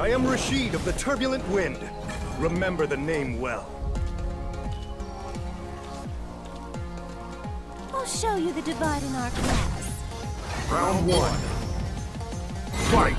I am Rashid of the Turbulent Wind. Remember the name well. I'll show you the divide in our class. Round 1. Fight!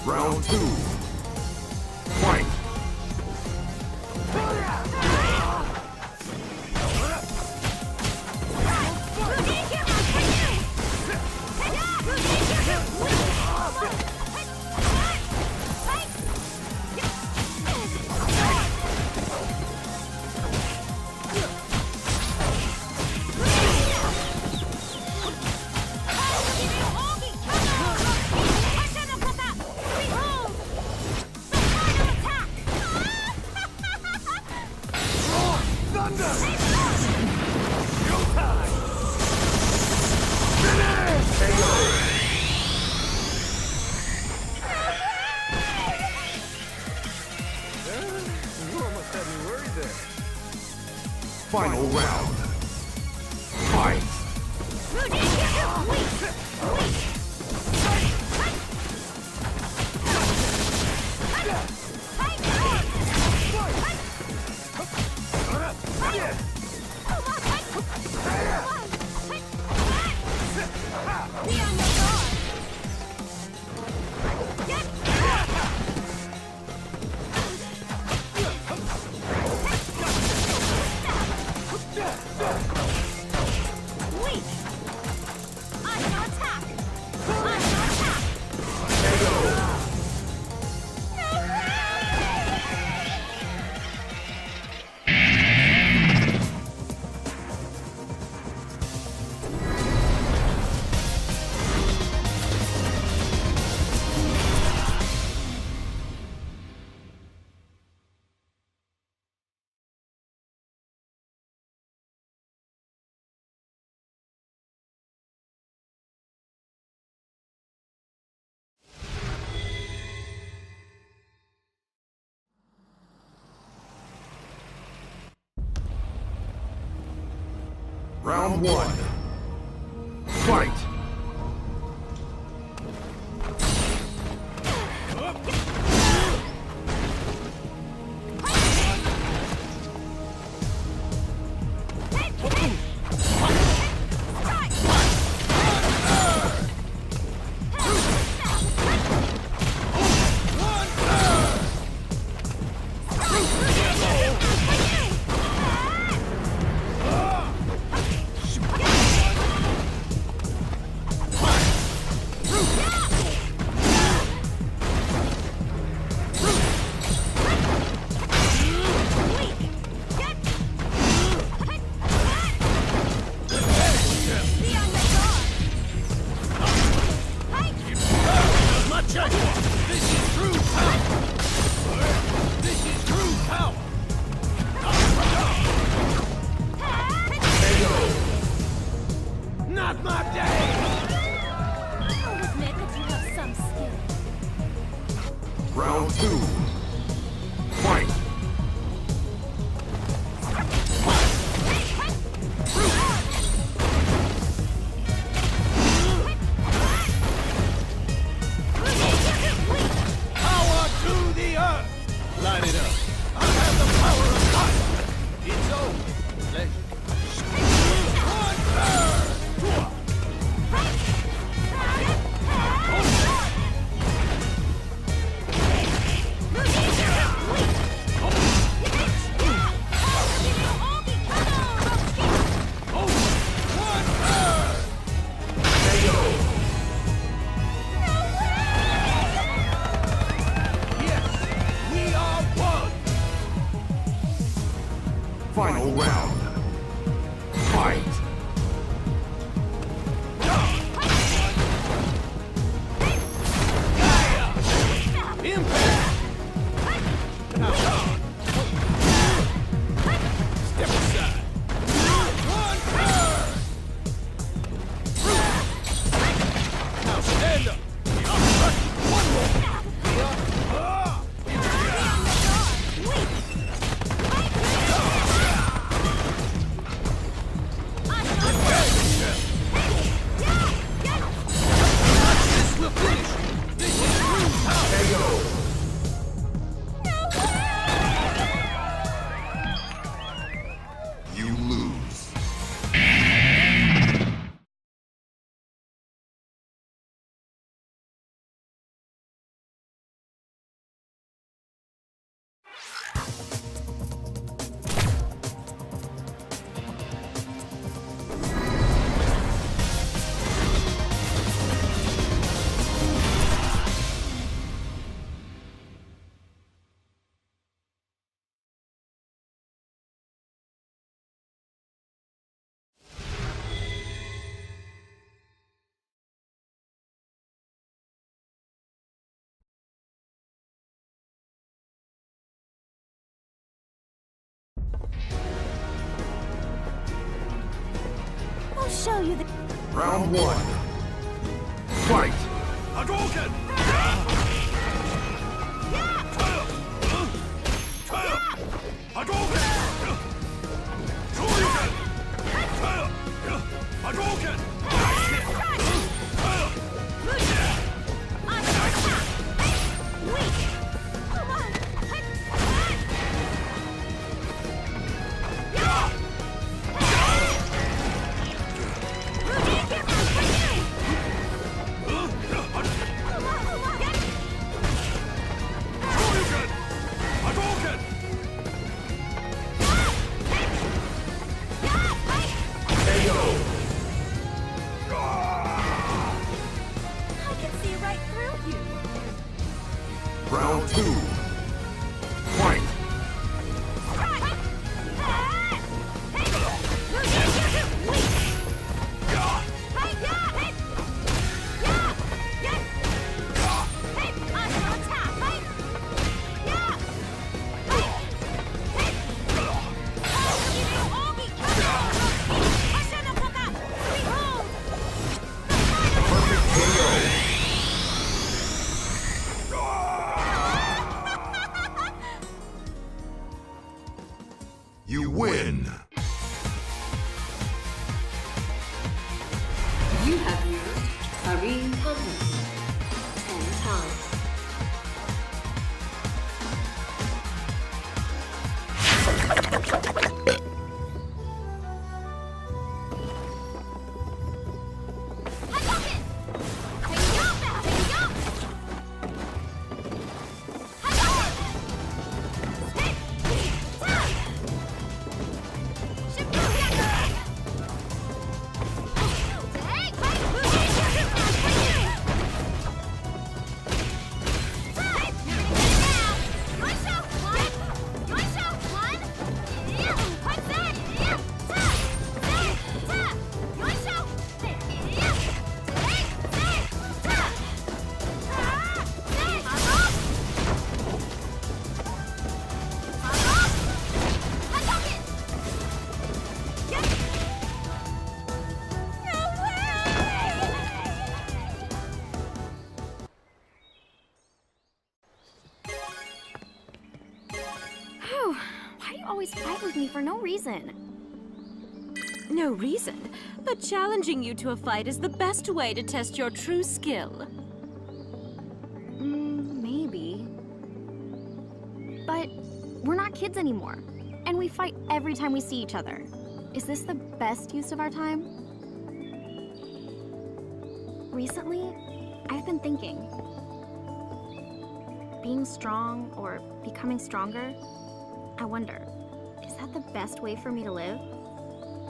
Round 2. Fight! Final round. Fight! Round 1. Fight! Round 2. Fight! Power to the earth! Light it up. I have the power of fire. It's over. Pleasure. show you the... Round one. Fight! Hadouken! Hadouken! Shoryuken! Hadouken! Round two. Fight! You win! You have used Karin competency 10 times. Why do you always fight with me for no reason? No reason, but challenging you to a fight is the best way to test your true skill. Maybe. But we're not kids anymore, and we fight every time we see each other. Is this the best use of our time? Recently, I've been thinking. Being strong or becoming stronger, I wonder, is that the best way for me to live?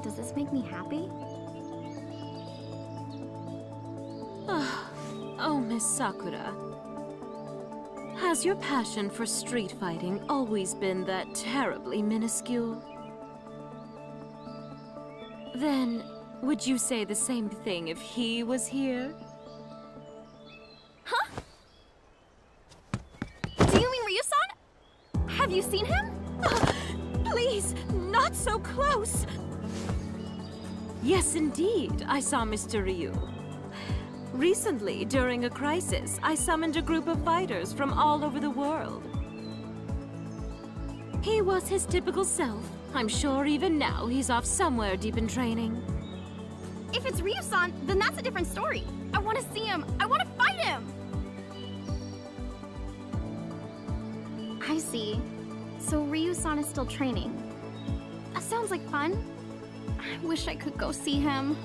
Does this make me happy? Oh, Miss Sakura. Has your passion for street fighting always been that terribly minuscule? Then, would you say the same thing if he was here? Huh? Do you mean Ryu-san? Have you seen him? Please, not so close! Yes, indeed, I saw Mr. Ryu. Recently, during a crisis, I summoned a group of fighters from all over the world. He was his typical self. I'm sure even now he's off somewhere deep in training. If it's Ryu-san, then that's a different story. I want to see him. I want to fight him. I see. So Ryu-san is still training. That sounds like fun. I wish I could go see him.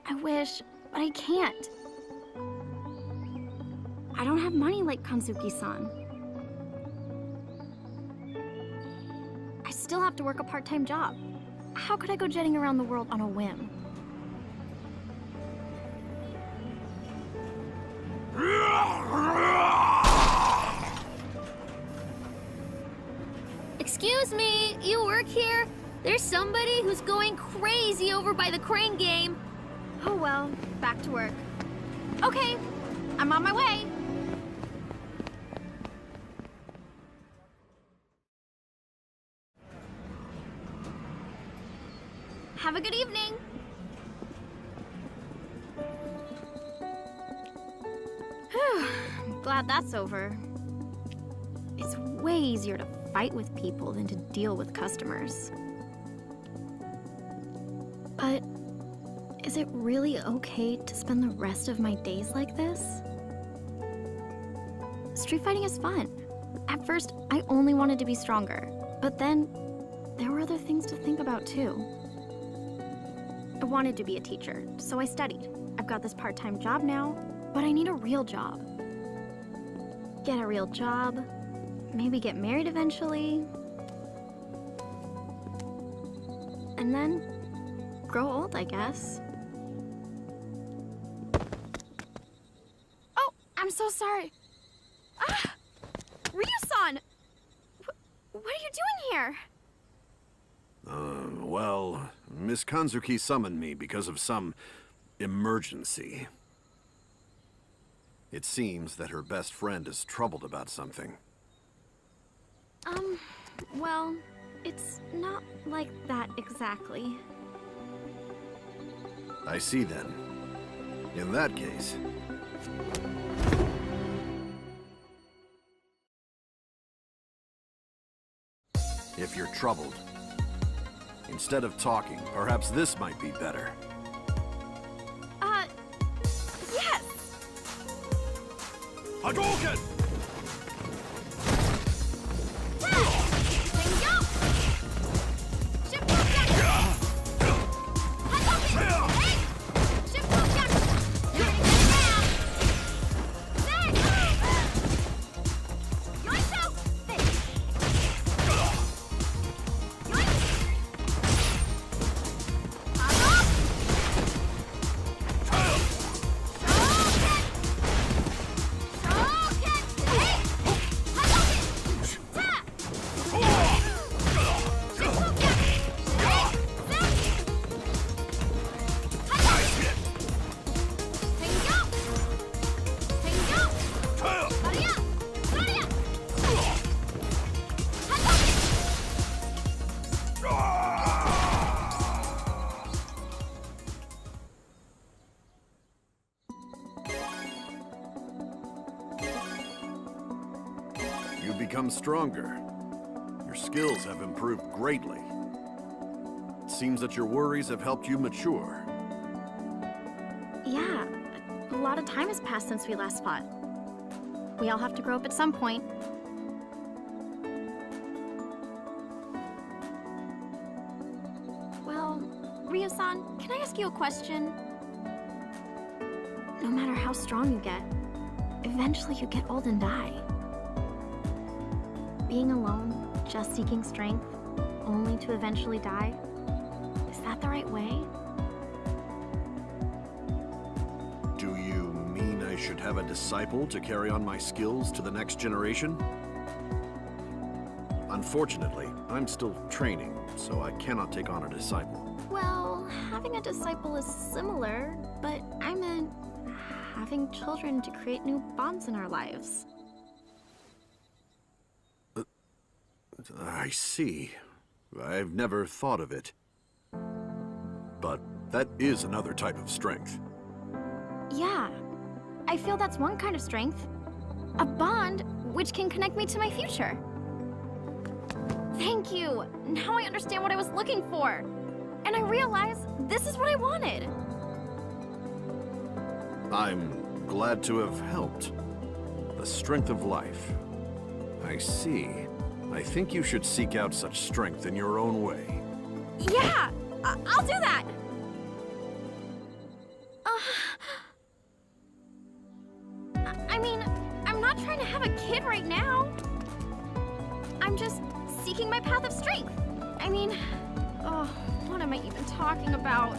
I wish, but I can't. I don't have money like Kanzuki-san. I still have to work a part-time job. How could I go jetting around the world on a whim? Excuse me, you work here? There's somebody who's going crazy over by the crane game. Oh well, back to work. Okay, I'm on my way. Have a good evening. Whew, I'm glad that's over. It's way easier to fight with people than to deal with customers. But is it really okay to spend the rest of my days like this? Street fighting is fun. At first, I only wanted to be stronger, but then there were other things to think about too. I wanted to be a teacher, so I studied. I've got this part-time job now, but I need a real job. Get a real job, maybe get married eventually, and then grow old, I guess. Oh, I'm so sorry. Ah! Ryu-san! What are you doing here? Well, Miss Kanzuki summoned me because of some emergency. It seems that her best friend is troubled about something. Well, it's not like that exactly. I see then. In that case... If you're troubled, instead of talking, perhaps this might be better. Yes! Hadouken! You've become stronger. Your skills have improved greatly. It seems that your worries have helped you mature. Yeah, a lot of time has passed since we last fought. We all have to grow up at some point. Well, Ryu-san, can I ask you a question? No matter how strong you get, eventually you get old and die. Being alone, just seeking strength, only to eventually die, is that the right way? Do you mean I should have a disciple to carry on my skills to the next generation? Unfortunately, I'm still training, so I cannot take on a disciple. Well, having a disciple is similar, but I meant having children to create new bonds in our lives. I see. I've never thought of it. But that is another type of strength. Yeah, I feel that's one kind of strength. A bond which can connect me to my future. Thank you! Now I understand what I was looking for. And I realize this is what I wanted. I'm glad to have helped. The strength of life. I see. I think you should seek out such strength in your own way. Yeah! I'll do that! I mean, I'm not trying to have a kid right now. I'm just seeking my path of strength. I mean, what am I even talking about?